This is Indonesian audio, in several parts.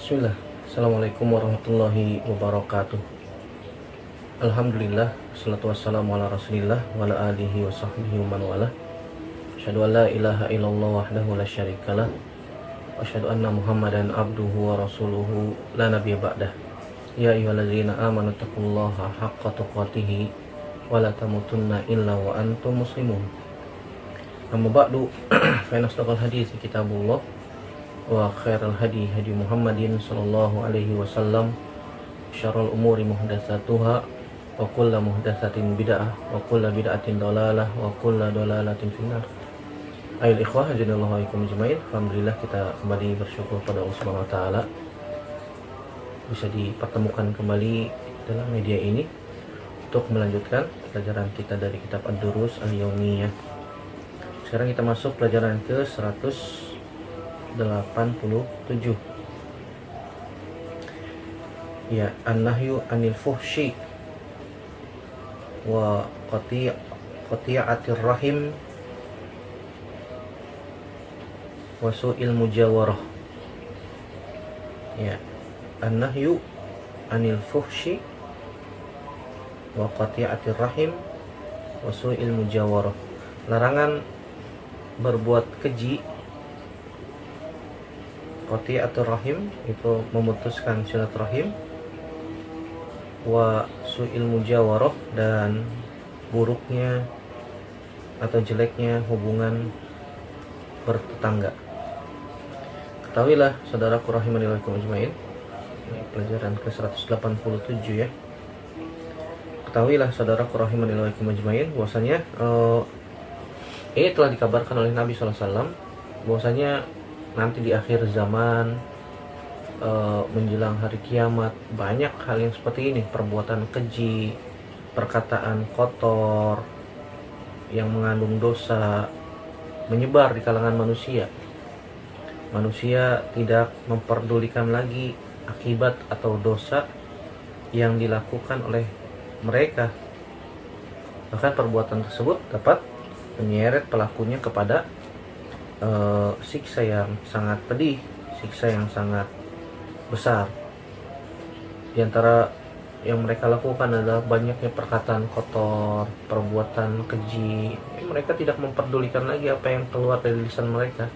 Bismillah. Assalamualaikum warahmatullahi wabarakatuh. Alhamdulillah, salatu wassalamu ala rasulillah wa ala alihi wa sahbihi wa man wala. Asyhadu an la ilaha illallah wahdahu la syarikalah wa asyhadu anna Muhammadan abduhu wa rasuluhu la nabiyya ba'dah. Ya ayyuhalladzina amanu taqullaha haqqa tuqatih wa la tamutunna illa wa antum muslimun. Amma ba'du, fa inna asdaqal hadits kitabullah wa khairal hadi hadi Muhammadin sallallahu alaihi wasallam, syarrul umuri muhdatsatuha wa kullu muhdatsatin bid'ah wa kullu bid'atin dhalalah wa kullu dhalalatin finnar. Ayol ikhwah hazinallahu alaikum ajmain. Alhamdulillah, kita kembali bersyukur pada Allah Subhanahu wa taala bisa dipertemukan kembali dalam media ini untuk melanjutkan pelajaran kita dari kitab Ad-Durus Al-Yaumiyah. Sekarang kita masuk pelajaran ke 187. Ya, an-nahyu anil fuhsyi wa qati'atir rahim wa su'il mujawarah. Ya, an-nahyu anil fuhsyi wa qati'atir rahim wa su'il mujawarah. Larangan berbuat keji. Qati'atur rahim itu memutuskan silaturahim, wa su'il mujawarah, dan buruknya atau jeleknya hubungan bertetangga. Ketahuilah saudaraku rahimani wa ajmain, pelajaran ke 187 ya. Ketahuilah saudaraku rahimani wa ajmain bahwasanya ini telah dikabarkan oleh Nabi SAW bahwasanya nanti di akhir zaman, menjelang hari kiamat, banyak hal yang seperti ini, perbuatan keji, perkataan kotor yang mengandung dosa menyebar di kalangan manusia. Manusia tidak memperdulikan lagi akibat atau dosa yang dilakukan oleh mereka. Bahkan perbuatan tersebut dapat menyeret pelakunya kepada siksa yang sangat pedih, siksa yang sangat besar. Di antara yang mereka lakukan adalah banyaknya perkataan kotor, perbuatan keji. Mereka tidak memperdulikan lagi apa yang keluar dari lisan mereka.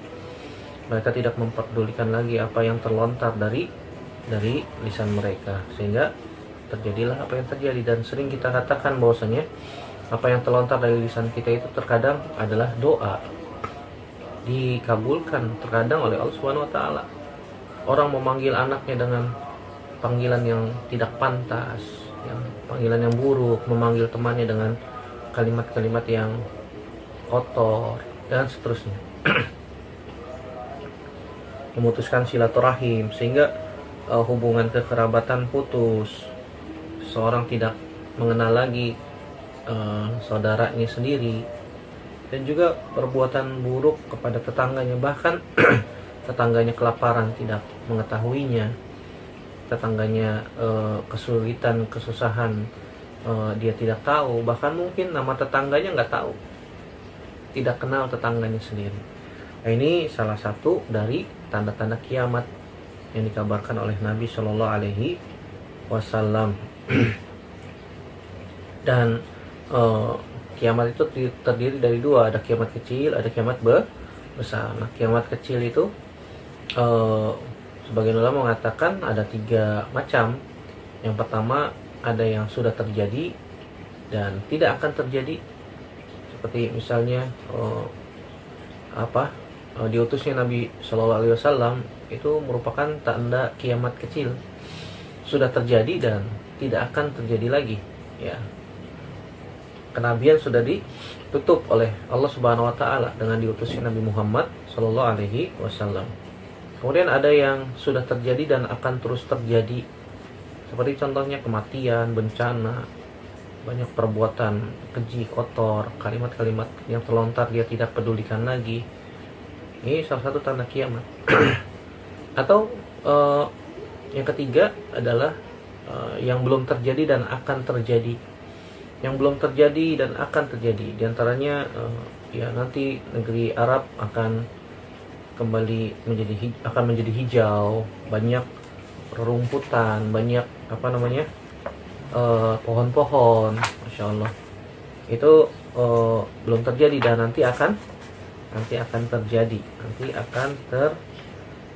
Mereka tidak memperdulikan lagi apa yang terlontar dari lisan mereka, sehingga terjadilah apa yang terjadi. Dan sering kita katakan bahwasanya apa yang terlontar dari lisan kita itu terkadang adalah doa, dikabulkan terkadang oleh Allah Subhanahu wa taala. Orang memanggil anaknya dengan panggilan yang tidak pantas, panggilan yang buruk, memanggil temannya dengan kalimat-kalimat yang kotor dan seterusnya. Memutuskan silaturahim sehingga hubungan kekerabatan putus. Seorang tidak mengenal lagi saudaranya sendiri, dan juga perbuatan buruk kepada tetangganya, bahkan tetangganya kelaparan tidak mengetahuinya, tetangganya kesulitan, kesusahan, dia tidak tahu, bahkan mungkin nama tetangganya nggak tahu, tidak kenal tetangganya sendiri. Nah, ini salah satu dari tanda-tanda kiamat yang dikabarkan oleh Nabi Shallallahu Alaihi Wasallam. Dan kiamat itu terdiri dari dua, ada kiamat kecil, ada kiamat besar. Nah, kiamat kecil itu sebagian ulama mengatakan ada 3 macam. Yang pertama, ada yang sudah terjadi dan tidak akan terjadi, seperti misalnya diutusnya Nabi Shallallahu Alaihi Wasallam itu merupakan tanda kiamat kecil, sudah terjadi dan tidak akan terjadi lagi. Ya, kenabian sudah ditutup oleh Allah Subhanahu wa taala dengan diutusnya Nabi Muhammad sallallahu alaihi wasallam. Kemudian ada yang sudah terjadi dan akan terus terjadi, seperti contohnya kematian, bencana, banyak perbuatan keji, kotor, kalimat-kalimat yang terlontar dia tidak pedulikan lagi. Ini salah satu tanda kiamat. Atau yang ketiga adalah yang belum terjadi dan akan terjadi. Yang belum terjadi dan akan terjadi, diantaranya ya nanti negeri Arab akan kembali menjadi hijau, banyak rerumputan, banyak pohon-pohon, masya Allah. Itu belum terjadi dan nanti akan terjadi,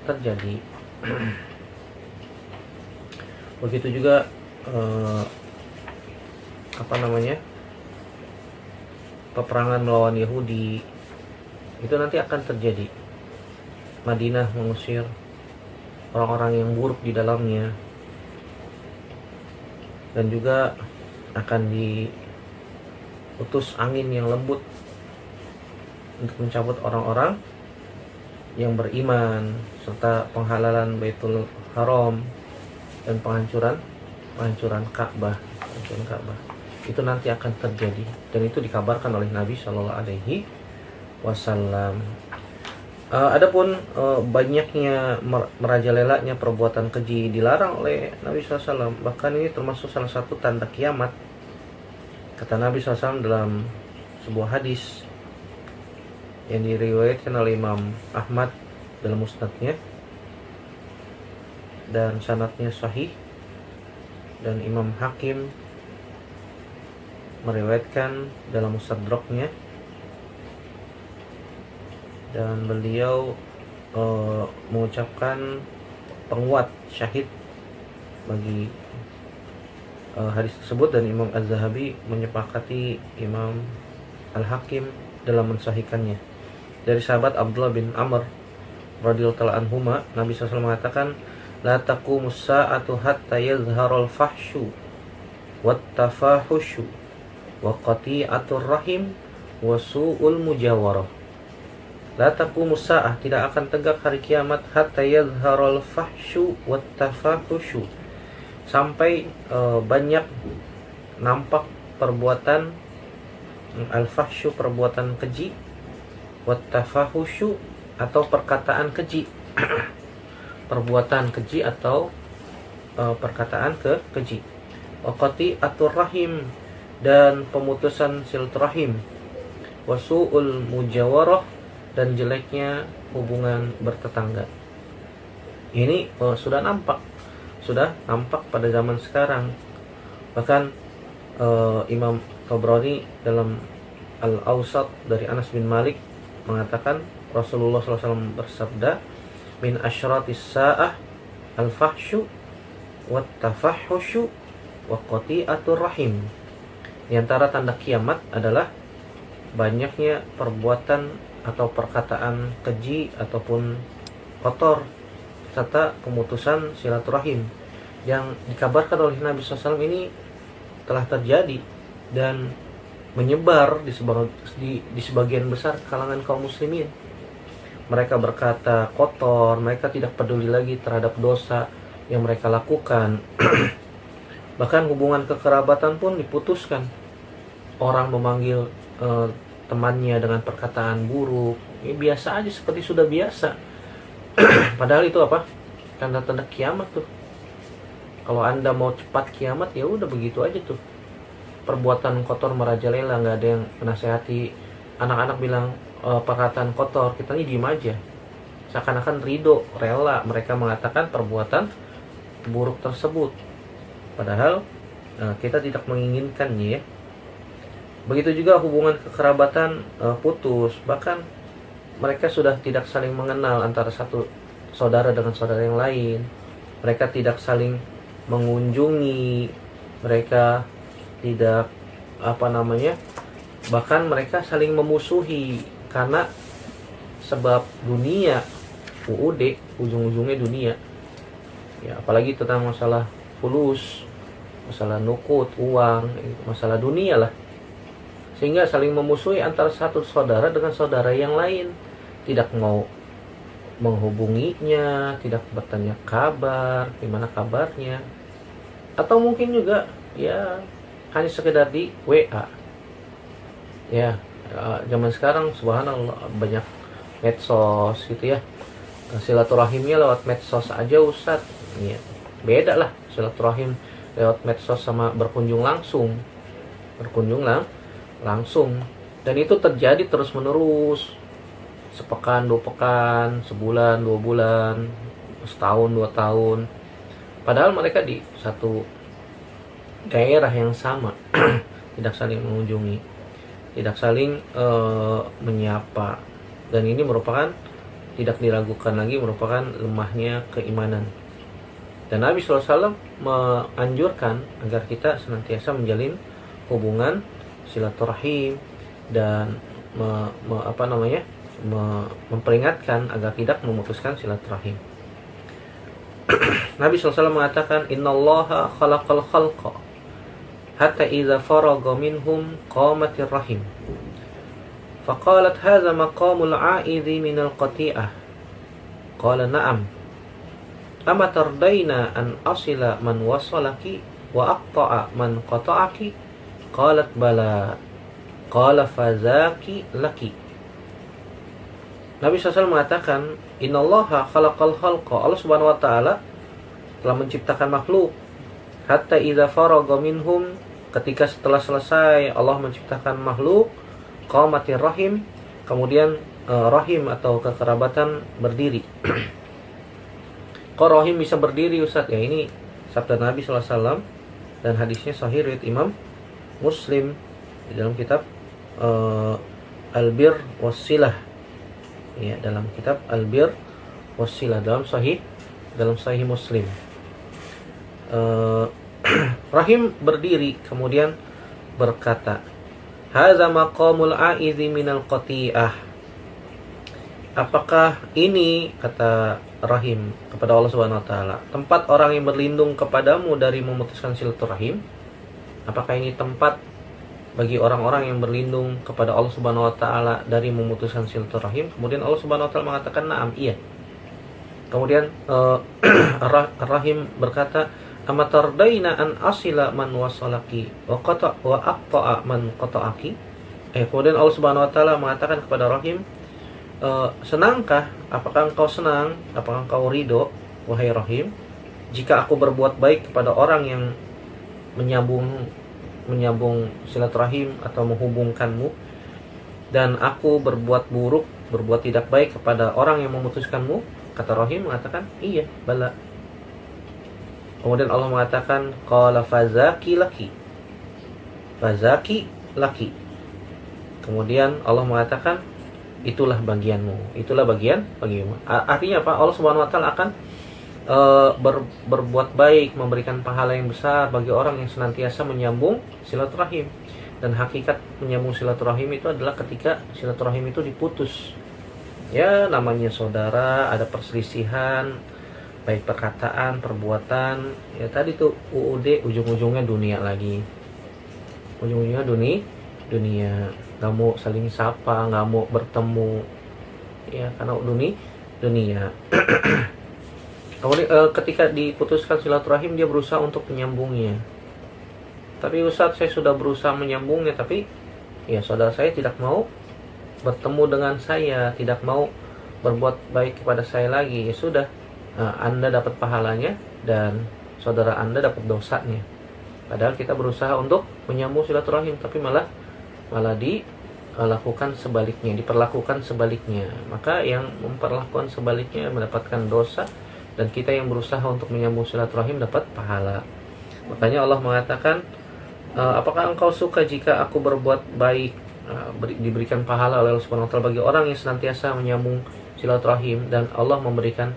terjadi. Begitu juga peperangan melawan Yahudi, itu nanti akan terjadi. Madinah mengusir orang-orang yang buruk di dalamnya, dan juga akan diutus angin yang lembut untuk mencabut orang-orang yang beriman, serta penghalalan Baitul Haram dan penghancuran Ka'bah. Itu nanti akan terjadi, dan itu dikabarkan oleh Nabi Shallallahu Alaihi Wasallam. Adapun banyaknya merajalelanya perbuatan keji dilarang oleh Nabi SAW. Bahkan ini termasuk salah satu tanda kiamat. Kata Nabi SAW dalam sebuah hadis yang diriwayatkan oleh Imam Ahmad dalam musnadnya, dan sanadnya sahih, dan Imam Hakim meriwayatkan dalam Mustadraknya, dan beliau mengucapkan penguat syahid bagi hadis tersebut, dan Imam Az-Zahabi menyepakati Imam Al-Hakim dalam mensahihkannya. Dari sahabat Abdullah bin Amr radhiyallahu anhuma, Nabi SAW mengatakan, la taqumus sa'atu hatta yazharul fahsyu wat tafahusyu wa qati'atur rahim wa su'ul mujawarah. La taqumus sa'ah, tidak akan tegak hari kiamat, hatta yazharul fahsyu wat tafahusyu, sampai banyak nampak perbuatan al-fahsyu, perbuatan keji, wat tafahusyu, atau perkataan keji perbuatan keji atau perkataan keji, wa qati'atur rahim, dan pemutusan silaturahim, wa su'ul mujawarah, dan jeleknya hubungan bertetangga. Ini sudah nampak pada zaman sekarang. Bahkan Imam Tabrani dalam Al-Awsat dari Anas bin Malik mengatakan, Rasulullah SAW bersabda, min asyratis sa'ah al-fahsyu wat tafahusyu wa qati'atur rahim. Di antara tanda kiamat adalah banyaknya perbuatan atau perkataan keji ataupun kotor, serta pemutusan silaturahim. Yang dikabarkan oleh Nabi SAW ini telah terjadi dan menyebar di sebagian besar kalangan kaum muslimin. Mereka berkata kotor, mereka tidak peduli lagi terhadap dosa yang mereka lakukan. Bahkan hubungan kekerabatan pun diputuskan. Orang memanggil temannya dengan perkataan buruk, ini biasa aja, seperti sudah biasa. Padahal itu apa? Tanda-tanda kiamat tuh. Kalau Anda mau cepat kiamat, ya udah begitu aja tuh. Perbuatan kotor merajalela, nggak ada yang menasehati. Anak-anak bilang perkataan kotor, kita ini diem aja. Seakan-akan ridho, rela mereka mengatakan perbuatan buruk tersebut. Padahal kita tidak menginginkannya, ya. Begitu juga hubungan kekerabatan putus. Bahkan mereka sudah tidak saling mengenal antara satu saudara dengan saudara yang lain. Mereka tidak saling mengunjungi. Mereka tidak bahkan mereka saling memusuhi karena sebab dunia. UUD, ujung-ujungnya dunia. Ya, apalagi tentang masalah fulus, masalah nukut, uang, masalah dunia lah. Sehingga saling memusuhi antara satu saudara dengan saudara yang lain. Tidak mau menghubunginya, tidak bertanya kabar, gimana kabarnya. Atau mungkin juga ya hanya sekedar di WA. Ya, zaman sekarang subhanallah banyak medsos gitu ya. Silaturahimnya lewat medsos aja Ustaz. Ya, beda lah silaturahim lewat medsos sama berkunjung langsung. Langsung, dan itu terjadi terus menerus, sepekan, 2 pekan, sebulan, 2 bulan, setahun, 2 tahun. Padahal mereka di satu daerah yang sama, tidak saling mengunjungi, tidak saling menyapa, dan ini merupakan tidak diragukan lagi merupakan lemahnya keimanan. Dan Nabi SAW menganjurkan agar kita senantiasa menjalin hubungan silaturahim dan memperingatkan agar tidak memutuskan silaturahim. Nabi SAW mengatakan, Innallaha khalaqal khalqa hatta idza faragha minhum qamatir rahim. Faqalat hadza maqamul 'aidhi minal qati'ah. Qala na'am. Ama tardaina an asila man wasalaki wa aqta'a man qata'aki? Qalat bala. Qala fazaki laki. Nabi SAW mengatakan, Innallaha khalaqal khalqa. Allah Subhanahu wa taala telah menciptakan makhluk. Hatta idza faragha minhum, ketika setelah selesai Allah menciptakan makhluk, qamatir rahim, kemudian rahim atau kekerabatan berdiri. Kok rahim bisa berdiri, Ustaz? Ya, ini sabda Nabi SAW dan hadisnya sahih riwayat Imam Muslim di dalam kitab Al-Bir Wassilah. Ya, dalam kitab Al-Bir Wassilah dalam sahih Muslim. Rahim berdiri kemudian berkata, Hadza maqamul a'idhi minal qati'ah. Apakah ini, kata Rahim kepada Allah Subhanahu wa taala, tempat orang yang berlindung kepadamu dari memutuskan silaturahim? Apakah ini tempat bagi orang-orang yang berlindung kepada Allah Subhanahu wa taala dari memutuskan silaturahim? Kemudian Allah Subhanahu wa taala mengatakan, "Na'am, iya." Kemudian Rahim berkata, "Amatardaina an asila man wasalaki wa aqta'a man qata'aki?" Kemudian Allah Subhanahu wa taala mengatakan kepada Rahim, senangkah, apakah engkau senang, apakah engkau ridho, wahai Rahim, jika aku berbuat baik kepada orang yang menyambung silaturahim atau menghubungkanmu, dan aku berbuat buruk, berbuat tidak baik kepada orang yang memutuskanmu? Kata Rahim mengatakan, iya, bala. Kemudian Allah mengatakan, qala fazaki laki. Fazaki laki. Kemudian Allah mengatakan, itulah bagianmu, itulah bagian bagimu. Artinya apa? Allah Subhanahu wa taala akan berbuat baik, memberikan pahala yang besar bagi orang yang senantiasa menyambung silaturahim. Dan hakikat menyambung silaturahim itu adalah ketika silaturahim itu diputus. Ya, namanya saudara, ada perselisihan, baik perkataan, perbuatan. Ya tadi tuh UUD, ujung-ujungnya dunia lagi. Ujung-ujungnya dunia. Nggak mau saling sapa, nggak mau bertemu, ya karena dunia. Kemudian ketika diputuskan silaturahim, dia berusaha untuk menyambungnya. Tapi Ustaz, saya sudah berusaha menyambungnya, tapi ya saudara saya tidak mau bertemu dengan saya, tidak mau berbuat baik kepada saya lagi. Ya sudah, Anda dapat pahalanya dan saudara Anda dapat dosanya. Padahal kita berusaha untuk menyambung silaturahim, tapi malah diperlakukan sebaliknya. Maka yang memperlakukan sebaliknya mendapatkan dosa, dan kita yang berusaha untuk menyambung silaturahim dapat pahala. Makanya Allah mengatakan, apakah engkau suka jika aku berbuat baik, diberikan pahala oleh Allah Subhanahu wa taala bagi orang yang senantiasa menyambung silaturahim, dan Allah memberikan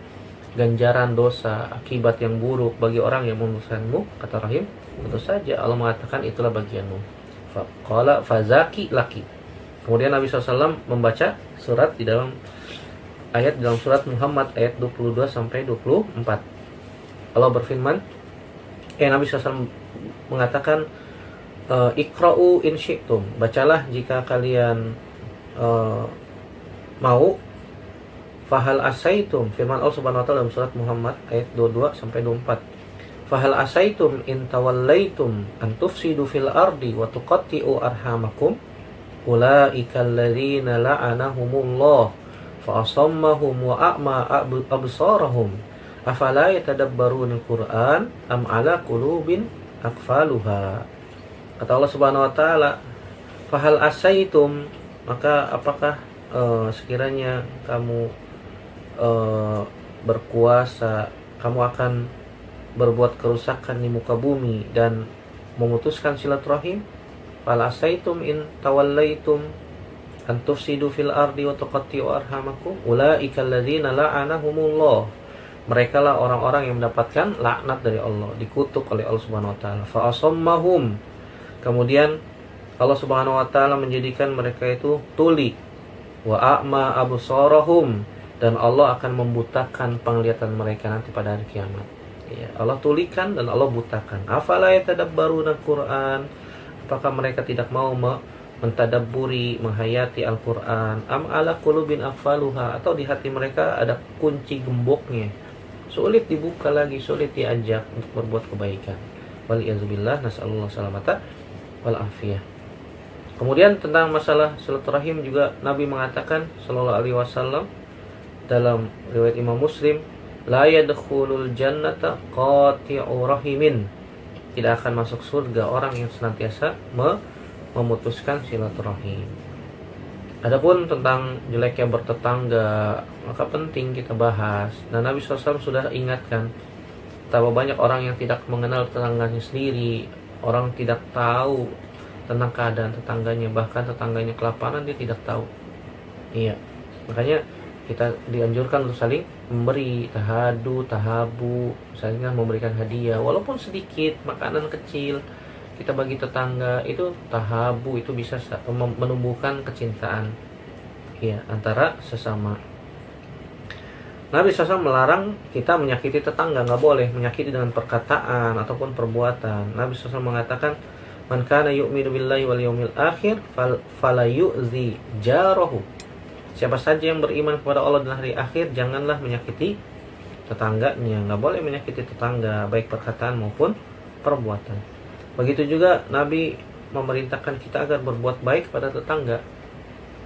ganjaran dosa akibat yang buruk bagi orang yang memutuskanmu? Kata Rahim, tentu saja Allah mengatakan itulah bagianmu. Qala fazaki laki. Kemudian Nabi SAW membaca surat di dalam surat Muhammad ayat 22 sampai 24. Allah berfirman, Nabi SAW mengatakan, Iqra'u in syi'tum, bacalah jika kalian mau. Fahal asaitum, firman Allah Subhanahu wa taala dalam surat Muhammad ayat 22 sampai 24. Fahal asaitum in tawallaitum an tufsidu fil ardi wa tuqatti'u arhamakum ulaika alladzina la'anahumullah fa asammahum wa a'ma absarahum afala yatadabbarunal Qur'an am ala qulubin aqfaluha. Kata Allah Subhanahu wa taala, fahal asaitum, maka apakah sekiranya kamu berkuasa, kamu akan berbuat kerusakan di muka bumi dan memutuskan silaturahim, fala asaitum in tawallaitum an tufsidu fil ardi wa tuqatti'u arhamakum ulaika alladzina la'anahumullah. Mereka lah orang-orang yang mendapatkan laknat dari Allah, dikutuk oleh Allah Subhanahu wa taala. Fa asammahum, kemudian Allah Subhanahu wa taala menjadikan mereka itu tuli, wa a'ma absarahum, dan Allah akan membutakan penglihatan mereka nanti pada hari kiamat. Ya, Allah tulikan dan Allah butakan. Afala yatadabbaruna al-Qur'an, apakah mereka tidak mau mentadabburi, menghayati Al-Quran? Am ala qulubin aqfaluha, atau di hati mereka ada kunci gemboknya, sulit dibuka lagi, sulit diajak untuk berbuat kebaikan. Waliyazubillah, nas'alullah salamata wal afiyah. Kemudian tentang masalah silaturahim juga Nabi mengatakan sallallahu alaihi wasallam dalam riwayat Imam Muslim, la yadkhulul jannata qati'u rahimin, tidak akan masuk surga orang yang senantiasa memutuskan silaturahim. Adapun tentang jeleknya bertetangga, maka penting kita bahas. Dan Nabi SAW sudah ingatkan, betapa banyak orang yang tidak mengenal tetangganya sendiri, orang tidak tahu tentang keadaan tetangganya, bahkan tetangganya kelaparan dia tidak tahu. Iya, makanya kita dianjurkan untuk saling memberi, tahadu, tahabu, saling memberikan hadiah, walaupun sedikit, makanan kecil kita bagi tetangga, itu tahabu, itu bisa menumbuhkan kecintaan ya antara sesama. Nabi SAW melarang kita menyakiti tetangga, nggak boleh menyakiti dengan perkataan ataupun perbuatan. Nabi SAW mengatakan, man kana yu'minu billahi wal yawmil akhir fala yu'zi jarahu. Siapa saja yang beriman kepada Allah dan hari akhir, janganlah menyakiti tetangganya. Nggak boleh menyakiti tetangga, baik perkataan maupun perbuatan. Begitu juga Nabi memerintahkan kita agar berbuat baik pada tetangga.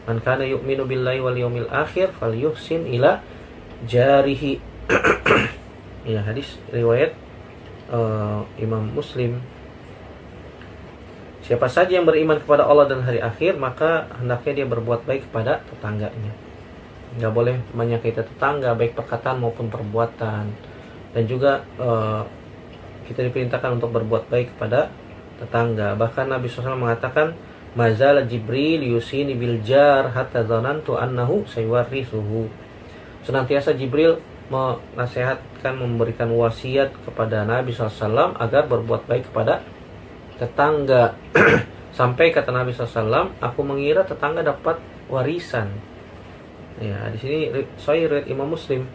Man kana yu'minu billahi wal yawmil akhir falyuhsin ila jarihi. Ya, hadis riwayat Imam Muslim. Siapa saja yang beriman kepada Allah dan hari akhir, maka hendaknya dia berbuat baik kepada tetangganya. Nggak boleh menyakiti tetangga, baik perkataan maupun perbuatan. Dan juga kita diperintahkan untuk berbuat baik kepada tetangga. Bahkan Nabi SAW mengatakan, mazala Jibril yusini bil jar hatta dzanantu annahu sayuwarrithuhu. Senantiasa Jibril menasihatkan, memberikan wasiat kepada Nabi SAW agar berbuat baik kepada tetangga. Sampai kata Nabi SAW, aku mengira tetangga dapat warisan. Ya, di sini sahih riwayat Imam Muslim.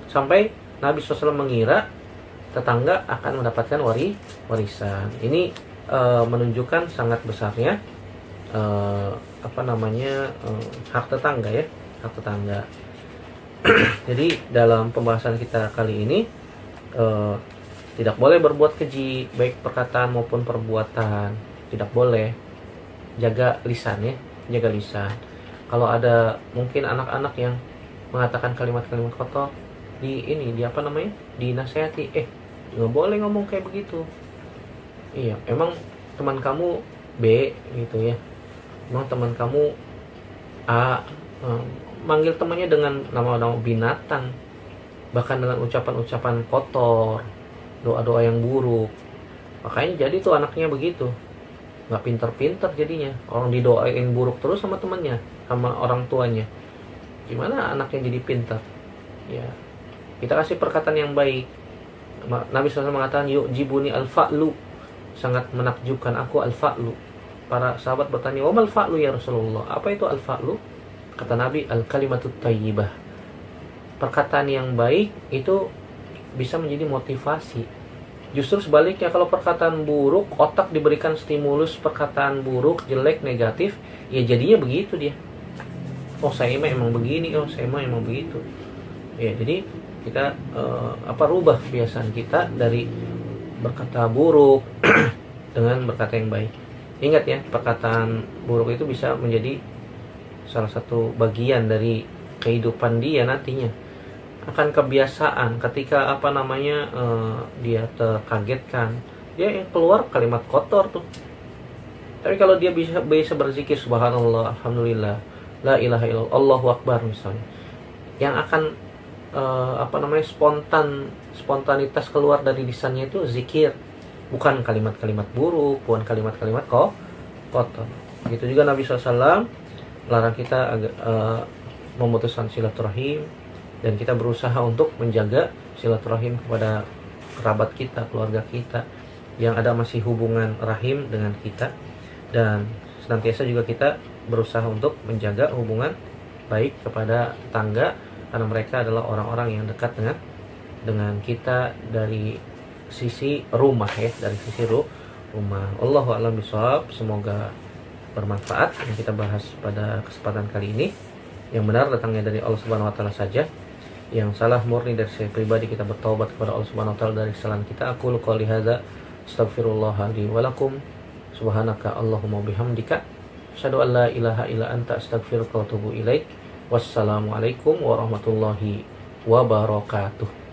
Sampai Nabi SAW mengira tetangga akan mendapatkan warisan. Ini menunjukkan sangat besarnya hak tetangga ya, hak tetangga. Jadi dalam pembahasan kita kali ini tidak boleh berbuat keji, baik perkataan maupun perbuatan. Tidak boleh. Jaga lisan ya, jaga lisan. Kalau ada mungkin anak-anak yang mengatakan kalimat-kalimat kotor, dinasehati, nggak boleh ngomong kayak begitu. Iya, emang teman kamu B gitu ya, emang teman kamu A, manggil temannya dengan nama-nama binatang, bahkan dengan ucapan-ucapan kotor, doa-doa yang buruk. Makanya jadi tuh anaknya begitu, nggak pinter-pinter jadinya. Orang didoain buruk terus sama temannya, sama orang tuanya, gimana anaknya jadi pintar? Ya, kita kasih perkataan yang baik. Nabi SAW mengatakan, yu'jibuni al-fa'lu, sangat menakjubkan aku al-fa'lu. Para sahabat bertanya, wa mal fa'lu ya Rasulullah? Apa itu al-fa'lu? Kata Nabi, al-kalimatut thayyibah. Perkataan yang baik itu bisa menjadi motivasi. Justru sebaliknya, kalau perkataan buruk, otak diberikan stimulus perkataan buruk, jelek, negatif, ya jadinya begitu dia. Oh, saya emang begini, oh saya emang begitu. Ya, jadi kita rubah kebiasaan kita dari berkata buruk dengan berkata yang baik. Ingat ya, perkataan buruk itu bisa menjadi salah satu bagian dari kehidupan dia nantinya. Akan kebiasaan ketika dia terkagetkan, dia yang keluar kalimat kotor tuh. Tapi kalau dia bisa berzikir subhanallah, alhamdulillah, la ilaha illallah, Allahu akbar misalnya, yang akan spontanitas keluar dari lisannya itu zikir, bukan kalimat-kalimat buruk, bukan kalimat-kalimat kotor. Begitu juga Nabi SAW larang kita memutuskan silaturahim, dan kita berusaha untuk menjaga silaturahim kepada kerabat kita, keluarga kita yang ada masih hubungan rahim dengan kita, dan senantiasa juga kita berusaha untuk menjaga hubungan baik kepada tetangga, karena mereka adalah orang-orang yang dekat dengan kita dari sisi rumah ya, dari sisi rumah. Allahu a'lam bishawab. Semoga bermanfaat yang kita bahas pada kesempatan kali ini. Yang benar datangnya dari Allah Subhanahu wa taala saja. Yang salah murni dari saya pribadi, kita bertaubat kepada Allah Subhanahu wa taala dari kesalahan kita. Aku qouli hadza astaghfirullah li wa lakum. Subhanaka Allahumma bihamdika asyhadu an la ilaha illa anta astaghfiruka wa atubu ilaik. Wassalamualaikum warahmatullahi wabarakatuh.